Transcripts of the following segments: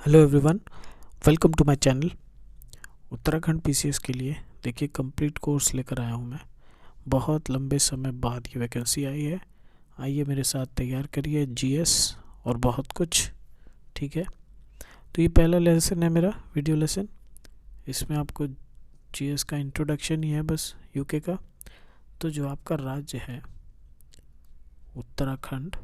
Hello everyone, welcome to my channel. Uttarakhand PCS के लिए देखिए कंप्लीट कोर्स लेकर आया हूँ मैं। बहुत लंबे समय बाद ये वैकेंसी आई है। आइए मेरे साथ तैयार करिए जीएस और बहुत कुछ। ठीक है, तो ये पहला लेसन है मेरा वीडियो लेसन। इसमें आपको जीएस का इंट्रोडक्शन ही है बस यूके का। तो जो आपका राज्य है उत्तराखंड,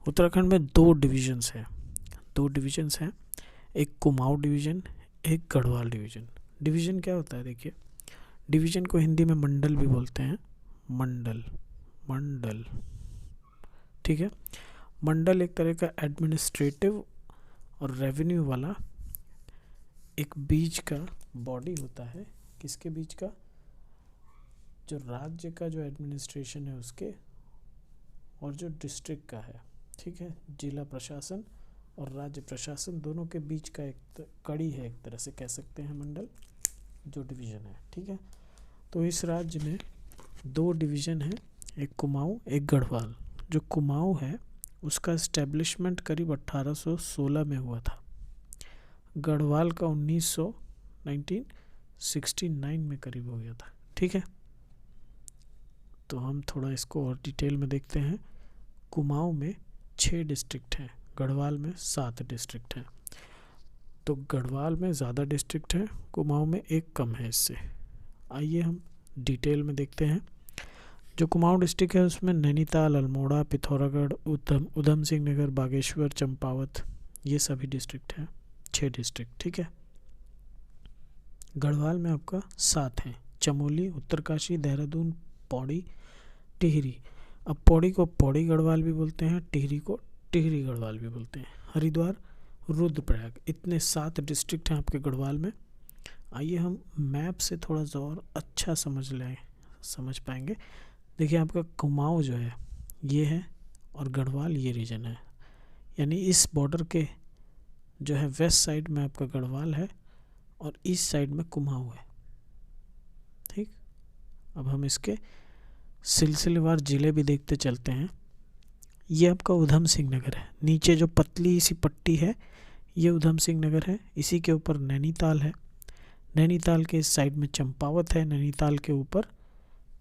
उत्तराखंड में दो डिविजन्स हैं। एक कुमाऊं डिवीज़न, एक गढ़वाल डिवीज़न। डिवीज़न क्या होता है? देखिए, डिवीज़न को हिंदी में मंडल भी बोलते हैं। मंडल मंडल ठीक है। मंडल एक तरह का एडमिनिस्ट्रेटिव और रेवेन्यू वाला एक बीच का बॉडी होता है। किसके बीच का? जो राज्य का जो एडमिनिस्ट्रेशन है उसके, और जो डिस्ट्रिक्ट का है। ठीक है, जिला प्रशासन और राज्य प्रशासन दोनों के बीच का एक कड़ी है, एक तरह से कह सकते हैं मंडल जो डिवीज़न है। ठीक है, तो इस राज्य में दो डिवीज़न है, एक कुमाऊं एक गढ़वाल। जो कुमाऊं है उसका इस्टेब्लिशमेंट करीब 1816 में हुआ था। गढ़वाल का 1969 में करीब हो गया था। ठीक है, तो हम थोड़ा इसको और डिटेल में देखते हैं। कुमाऊं में 6 डिस्ट्रिक्ट हैं, गढ़वाल में 7 डिस्ट्रिक्ट हैं। तो गढ़वाल में ज़्यादा डिस्ट्रिक्ट हैं, कुमाऊं में एक कम है इससे। आइए हम डिटेल में देखते हैं। जो कुमाऊं डिस्ट्रिक्ट है उसमें नैनीताल, अल्मोड़ा, पिथौरागढ़, उधम सिंह नगर, बागेश्वर, चंपावत, ये सभी डिस्ट्रिक्ट हैं। 6 डिस्ट्रिक्ट। ठीक है, गढ़वाल में आपका 7 हैं। चमोली, उत्तरकाशी, देहरादून, पौड़ी, टिहरी। अब पौड़ी को पौड़ी गढ़वाल भी बोलते हैं, टिहरी को टिहरी गढ़वाल भी बोलते हैं। हरिद्वार, रुद्रप्रयाग, इतने 7 डिस्ट्रिक्ट हैं आपके गढ़वाल में। आइए हम मैप से थोड़ा सा और अच्छा समझ पाएंगे। देखिए, आपका कुमाऊं जो है ये है और गढ़वाल ये रीजन है। यानी इस बॉर्डर के जो है वेस्ट साइड में आपका गढ़वाल है और ईस्ट साइड में कुमाऊं है। ठीक, अब हम इसके सिलसिलेवार ज़िले भी देखते चलते हैं। ये आपका उधम सिंह नगर है। नीचे जो पतली सी पट्टी है ये उधम सिंह नगर है। इसी के ऊपर नैनीताल है। नैनीताल के इस साइड में चंपावत है। नैनीताल के ऊपर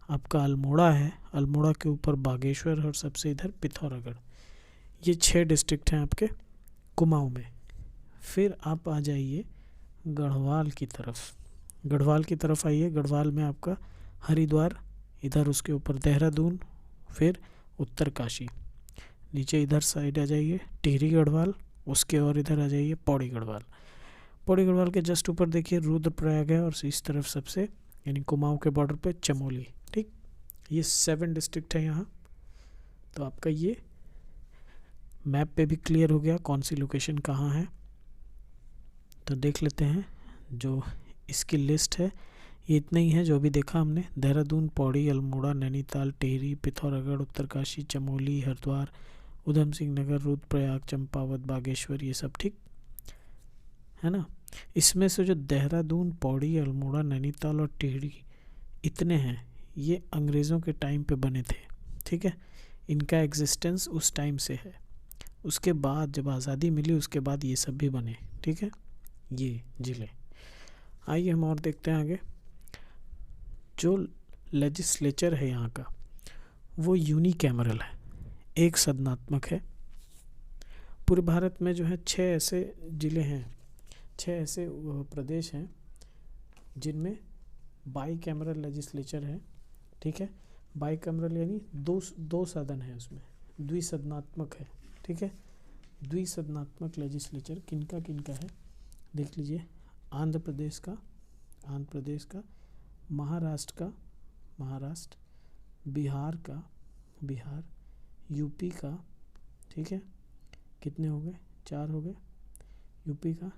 आपका अल्मोड़ा है। अल्मोड़ा के ऊपर बागेश्वर और सबसे इधर पिथौरागढ़। ये 6 डिस्ट्रिक्ट हैं आपके कुमाऊं में। फिर आप आ जाइए गढ़वाल की तरफ। गढ़वाल की तरफ आइए। गढ़वाल में आपका हरिद्वार, इधर उसके ऊपर देहरादून, फिर उत्तरकाशी। नीचे इधर साइड आ जाइए टिहरी गढ़वाल, उसके और इधर आ जाइए पौड़ी गढ़वाल। पौड़ी गढ़वाल के जस्ट ऊपर देखिए रुद्रप्रयाग है और इस तरफ सबसे यानी कुमाऊं के बॉर्डर पे चमोली। ठीक, ये 7 डिस्ट्रिक्ट है यहाँ। तो आपका ये मैप पे भी क्लियर हो गया कौन सी लोकेशन कहाँ है। तो देख लेते हैं जो इसकी लिस्ट है। ये इतने ही है जो अभी देखा हमने। देहरादून, पौड़ी, अल्मोड़ा, नैनीताल, टिहरी, पिथौरागढ़, उत्तरकाशी, चमोली, हरिद्वार, उधम सिंह नगर, रुद्रप्रयाग, चंपावत, बागेश्वर, ये सब ठीक है ना। इसमें से जो देहरादून, पौड़ी, अल्मोड़ा, नैनीताल और टिहरी इतने हैं, ये अंग्रेज़ों के टाइम पे बने थे। ठीक है, इनका एग्जिस्टेंस उस टाइम से है। उसके बाद जब आज़ादी मिली उसके बाद ये सब भी बने। ठीक है, ये ज़िले। आइए हम और देखते हैं आगे। जो लेजिस्लेचर है यहाँ का वो यूनिकैमरल है, एक सदनात्मक है। पूरे भारत में जो है 6 ऐसे ज़िले हैं, 6 ऐसे प्रदेश हैं जिनमें बाई कैमरल लेजिस्लेचर है। ठीक है, बाई कैमरल यानी दो सदन है, उसमें द्विसदनात्मक है। ठीक है, द्विसदनात्मक लेजिस्लेचर किनका किनका है देख लीजिए। आंध्र प्रदेश का, महाराष्ट्र, बिहार, यूपी का। ठीक है, कितने हो गए? 4 हो गए। यूपी का,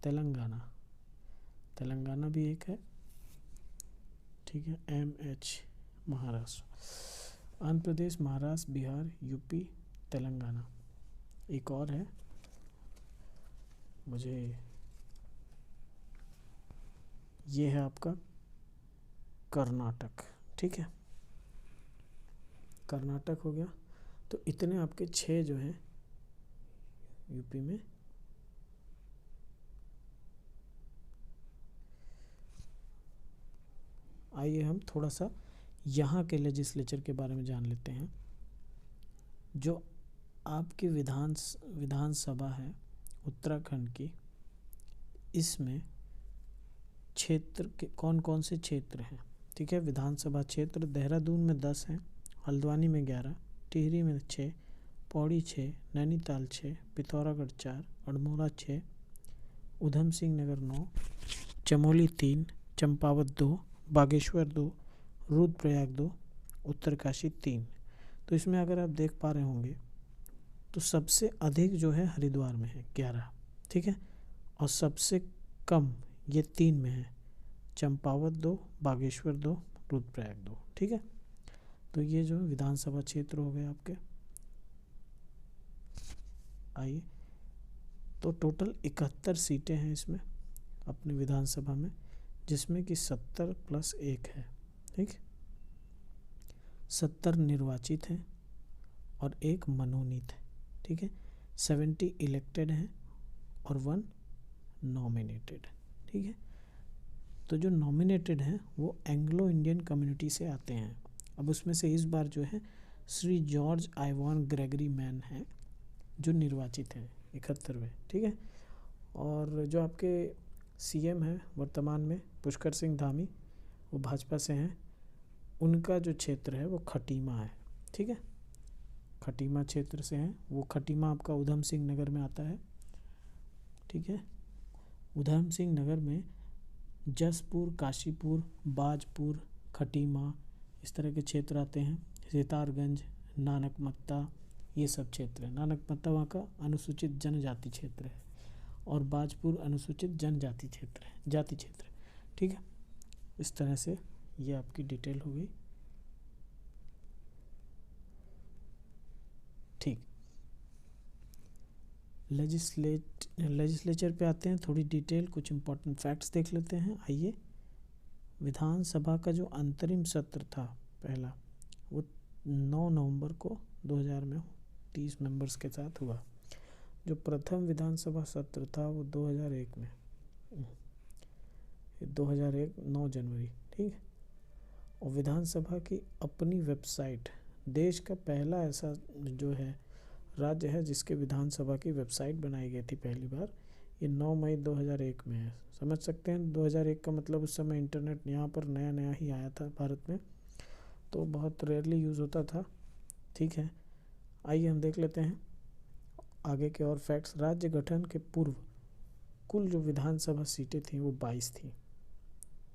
तेलंगाना भी एक है। ठीक है, MH, महाराष्ट्र। आंध्र प्रदेश, महाराष्ट्र, बिहार, यूपी, तेलंगाना। एक और है, मुझे ये है आपका कर्नाटक। ठीक है, कर्नाटक हो गया। तो इतने आपके 6 जो हैं यूपी में। आइए हम थोड़ा सा यहाँ के लेजिस्लेचर के बारे में जान लेते हैं। जो आपकी विधानसभा है उत्तराखंड की, इसमें क्षेत्र के कौन कौन से क्षेत्र हैं, ठीक है। विधानसभा क्षेत्र देहरादून में 10 हैं, हल्द्वानी में 11, टिहरी में 6, पौड़ी 6, नैनीताल 6, पिथौरागढ़ 4, अल्मोड़ा 6, उधम सिंह नगर 9, चमोली 3, चंपावत 2, बागेश्वर 2, रुद्रप्रयाग 2, उत्तरकाशी 3। तो इसमें अगर आप देख पा रहे होंगे तो सबसे अधिक जो है हरिद्वार में है 11, ठीक है, और सबसे कम ये 3 में है, चंपावत 2, बागेश्वर 2, रुद्रप्रयाग 2, ठीक है। तो ये जो विधानसभा क्षेत्र हो गए आपके। आइए, तो टोटल 71 सीटें हैं इसमें अपनी विधानसभा में, जिसमें कि 70 + 1 है, ठीक। 70 निर्वाचित हैं और 1 मनोनीत है, ठीक है। 70 इलेक्टेड हैं और 1 नॉमिनेटेड, ठीक है। तो जो नॉमिनेटेड हैं वो एंग्लो इंडियन कम्युनिटी से आते हैं। अब उसमें से इस बार जो है Shri George Ivan Gregory man हैं जो निर्वाचित हैं 71वें, ठीक है। और जो आपके सीएम हैं वर्तमान में पुष्कर सिंह धामी, वो भाजपा से हैं, उनका जो क्षेत्र है वो खटीमा है, ठीक है। खटीमा क्षेत्र से हैं वो। खटीमा आपका उधम सिंह नगर में आता है, ठीक है। उधम सिंह नगर में जसपुर, काशीपुर, बाजपुर, खटीमा इस तरह के क्षेत्र आते हैं। सितारगंज, नानकमत्ता, ये सब क्षेत्र है। नानकमत्ता वहाँ का अनुसूचित जनजाति क्षेत्र है और बाजपुर अनुसूचित जनजाति क्षेत्र है, जाति क्षेत्र, ठीक है। इस तरह से ये आपकी डिटेल हो गई, ठीक। लेजिस्लेचर पे आते हैं, थोड़ी डिटेल कुछ इंपॉर्टेंट फैक्ट्स देख लेते हैं। आइए, विधानसभा का जो अंतरिम सत्र था पहला, वो 9 नवंबर को 2000 में 30 मेंबर्स के साथ हुआ। जो प्रथम विधानसभा सत्र था वो 2001 में, 2001 9 जनवरी, ठीक है। और विधानसभा की अपनी वेबसाइट, देश का पहला ऐसा जो है राज्य है जिसके विधानसभा की वेबसाइट बनाई गई थी पहली बार, ये 9 मई 2001 में है। समझ सकते हैं 2001 का मतलब उस समय इंटरनेट यहाँ पर नया नया ही आया था भारत में, तो बहुत रेयरली यूज़ होता था, ठीक है। आइए हम देख लेते हैं आगे के और फैक्ट्स। राज्य गठन के पूर्व कुल जो विधानसभा सीटें थी वो 22 थी।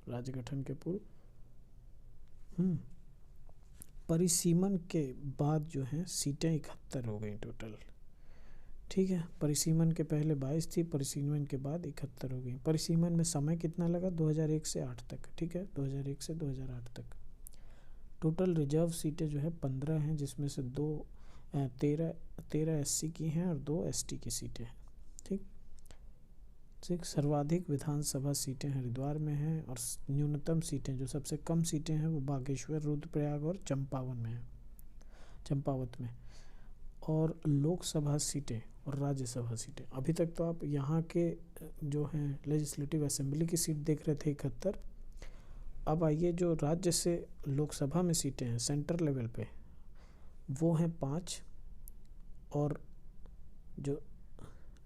राज्य गठन के पूर्व परिसीमन के बाद जो है सीटें 71 हो गई टोटल, ठीक है। परिसीमन के पहले 22 थी, परिसीमन के बाद 71 हो गई। परिसीमन में समय कितना लगा? 2001 से 8 तक, ठीक है, 2001 से 2008 तक। टोटल रिजर्व सीटें जो है 15 हैं, जिसमें से 13 SC की हैं और 2 ST की सीटें हैं, ठीक। सर्वाधिक विधानसभा सीटें हरिद्वार में हैं और न्यूनतम सीटें, जो सबसे कम सीटें हैं, वो बागेश्वर, रुद्रप्रयाग और चंपावत में। और लोकसभा सीटें और राज्यसभा सीटें, अभी तक तो आप यहाँ के जो हैं लेजिस्लेटिव असेंबली की सीट देख रहे थे 71। अब आइए जो राज्य से लोकसभा में सीटें हैं सेंटर लेवल पे, वो हैं 5, और जो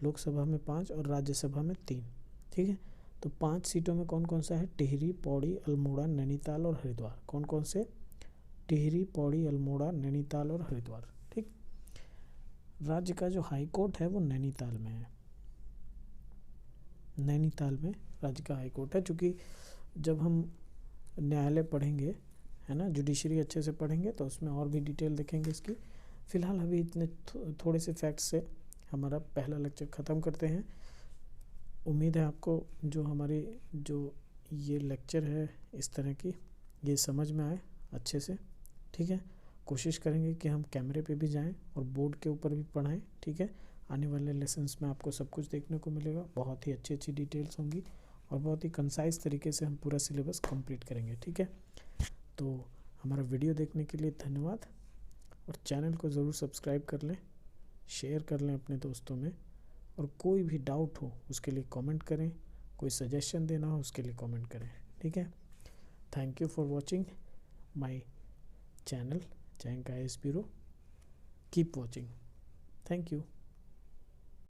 लोकसभा में 5 और राज्यसभा में 3, ठीक है। तो 5 सीटों में कौन कौन सा है? टिहरी, पौड़ी, अल्मोड़ा, नैनीताल और हरिद्वार। कौन कौन से? टिहरी, पौड़ी, अल्मोड़ा, नैनीताल और हरिद्वार, ठीक। राज्य का जो हाई कोर्ट है वो नैनीताल में है। नैनीताल में राज्य का हाई कोर्ट है, चूँकि जब हम न्यायालय पढ़ेंगे, है ना, जुडिशरी अच्छे से पढ़ेंगे तो उसमें और भी डिटेल देखेंगे इसकी। फ़िलहाल अभी इतने थोड़े से फैक्ट्स से हमारा पहला लेक्चर ख़त्म करते हैं। उम्मीद है आपको जो हमारी जो ये लेक्चर है इस तरह की ये समझ में आए अच्छे से, ठीक है। कोशिश करेंगे कि हम कैमरे पे भी जाएं और बोर्ड के ऊपर भी पढ़ाएं, ठीक है। आने वाले लेसन्स में आपको सब कुछ देखने को मिलेगा, बहुत ही अच्छी अच्छी डिटेल्स होंगी और बहुत ही कंसाइज तरीके से हम पूरा सिलेबस कंप्लीट करेंगे, ठीक है। तो हमारा वीडियो देखने के लिए धन्यवाद। और चैनल को ज़रूर सब्सक्राइब कर लें, शेयर कर लें अपने दोस्तों में। और कोई भी डाउट हो उसके लिए कमेंट करें, कोई सजेशन देना हो उसके लिए कमेंट करें, ठीक है। Thank you for watching my channel Jayank IAS bureau. Keep watching. Thank you.